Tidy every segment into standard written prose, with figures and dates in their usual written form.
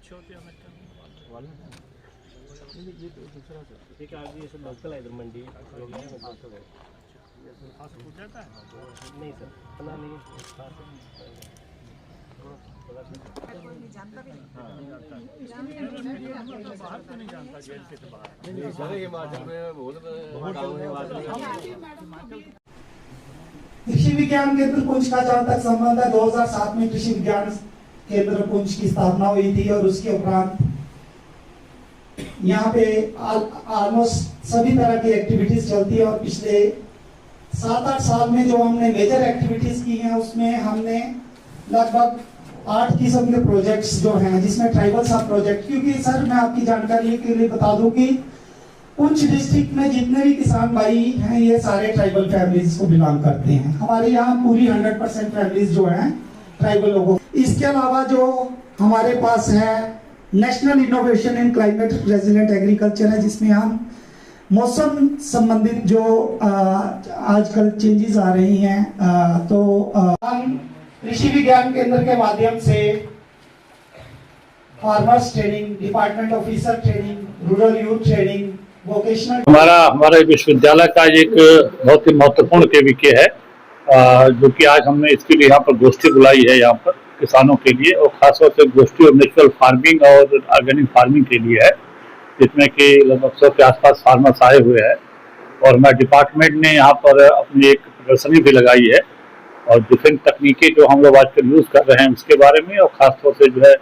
छोटे वाला ये तो दूसरा सर एक आगे ये सब लोकल है इधर मंडी लोग हैं वो बात है खास पूछ जाता है नहीं सर इतना नहीं खास बाहर तो नहीं जानता जेल से तो बाहर सर हिमाचल में बहुत गाँव है हिमाचल कृषि विज्ञान केंद्र पुंछ का जहाँ तक संबंध है 2007 में कृषि विज्ञान केंद्र पुंछ की स्थापना हुई थी और उसके उपरांत यहाँ पे ऑलमोस्ट सभी तरह की एक्टिविटीज चलती है और पिछले 7-8 साल में जो हमने मेजर एक्टिविटीज की हैं उसमें हमने लगभग 8 किस्म के प्रोजेक्ट्स जो हैं जिसमें ट्राइबल सब प्रोजेक्ट, क्योंकि सर मैं आपकी जानकारी के लिए बता दूं कि पुंछ डिस्ट्रिक्ट में जितने भी किसान भाई हैं ये सारे ट्राइबल फैमिलीज को बिलोंग करते हैं। हमारे यहाँ पूरी 100% फैमिलीज जो हैं ट्राइबल लोगों। इसके अलावा जो हमारे पास है national innovation in climate resilient agriculture है, जिसमें हम मौसम संबंधित जो आजकल चेंजेस आ रही हैं तो हम कृषि विज्ञान केंद्र के माध्यम से farmers training, department officer training, rural youth training, vocational हमारे विश्वविद्यालय का एक बहुत ही महत्वपूर्ण केवीके है जो कि आज हमने इसके लिए यहाँ पर गोष्ठी बुलाई है यहाँ पर किसानों के लिए, और खासतौर से गोष्ठी और नेचुरल फार्मिंग और ऑर्गेनिक फार्मिंग के लिए है, जिसमें कि लगभग 100 के आसपास फार्मर्स आए हुए हैं। और हमारे डिपार्टमेंट ने यहाँ पर अपनी एक प्रदर्शनी भी लगाई है और डिफरेंट तकनीकें जो हम लोग आजकल यूज़ कर रहे हैं उसके बारे में, और ख़ासतौर से जो है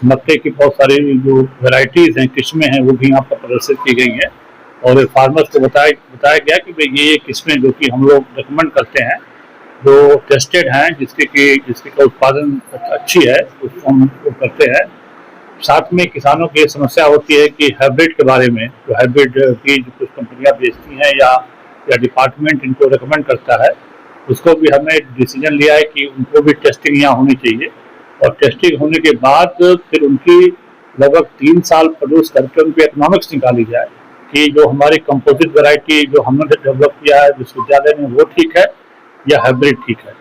मक्के की बहुत सारी जो वेराइटीज़ हैं, किस्में हैं, वो भी यहाँ पर प्रदर्शित की गई हैं। और फार्मर्स को बताया गया कि भाई ये किस्में जो कि हम लोग रिकमेंड करते हैं, जो टेस्टेड हैं, जिसके का उत्पादन अच्छी है, उसको हम करते हैं। साथ में किसानों की समस्या होती है कि हाइब्रिड के बारे में, जो हाइब्रिड बीज कुछ कंपनियां बेचती हैं या डिपार्टमेंट इनको रिकमेंड करता है, उसको भी हमने डिसीजन लिया है कि उनको भी टेस्टिंग यहाँ होनी चाहिए। और टेस्टिंग होने के बाद फिर उनकी लगभग 3 साल प्रोड्यूस करके उनकी इकोनॉमिक्स निकाली जाए कि जो हमारी कंपोजिट वैरायटी जो हमने डेवलप किया है विश्वविद्यालय में वो ठीक है या हाइब्रिड ठीक है।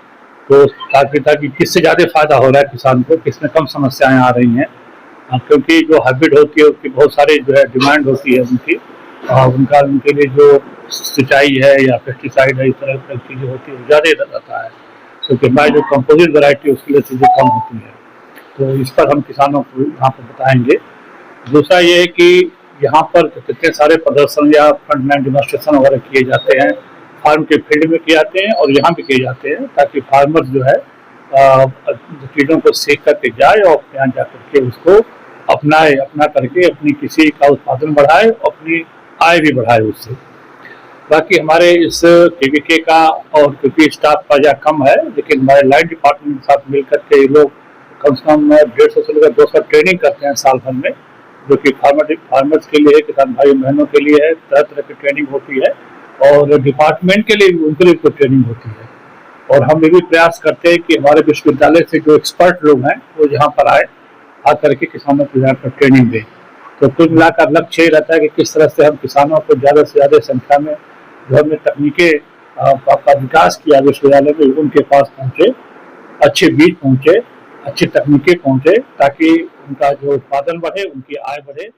तो ताकि किससे ज़्यादा फायदा हो रहा है किसान को, किसमें कम समस्याएं आ रही हैं, क्योंकि जो हाइब्रिड होती है उसकी बहुत सारी जो है डिमांड होती है उनके लिए जो सिंचाई है या पेस्टिसाइड है, इस तरह की चीज़ें होती है वो ज़्यादा रहता है, क्योंकि हमारी जो कंपोजिट वैरायटी उसके लिए चीज़ें कम होती है। तो इस पर हम किसानों को यहाँ पर बताएंगे। दूसरा ये है कि यहाँ पर कितने सारे प्रदर्शन या फ्रंटलाइन डेमोन्स्ट्रेशन वगैरह किए जाते हैं, फार्म के फील्ड में किए जाते हैं और यहाँ भी किए जाते हैं, ताकि फार्मर जो है चीज़ों को सीख करके जाए और यहाँ जा करके उसको अपना करके अपनी कृषि का उत्पादन बढ़ाए, अपनी आय भी बढ़ाए उससे। बाकी हमारे इस केवीके का, और क्योंकि स्टाफ का या कम है, लेकिन हमारे लाइन डिपार्टमेंट के साथ मिलकर के ये लोग कम से कम 150 से लेकर 200 ट्रेनिंग करते हैं साल भर में, जो कि फार्मर्स के लिए, किसान भाई बहनों के लिए है, तरह तरह की ट्रेनिंग होती है, और डिपार्टमेंट के लिए उनके लिए तो ट्रेनिंग होती है। और हम ये भी प्रयास करते हैं कि हमारे विश्वविद्यालय से जो एक्सपर्ट लोग हैं वो यहाँ पर आ करके किसानों को यहाँ पर ट्रेनिंग दें। तो कुल मिलाकर लक्ष्य ये रहता है कि किस तरह से हम किसानों को ज़्यादा से ज़्यादा संख्या में जो हमने तकनीकें का विकास किया विश्वविद्यालय में उनके पास पहुँचे, अच्छे बीज पहुँचे, अच्छी तकनीकें पहुँचे, ताकि उनका जो उत्पादन बढ़े, उनकी आय बढ़े।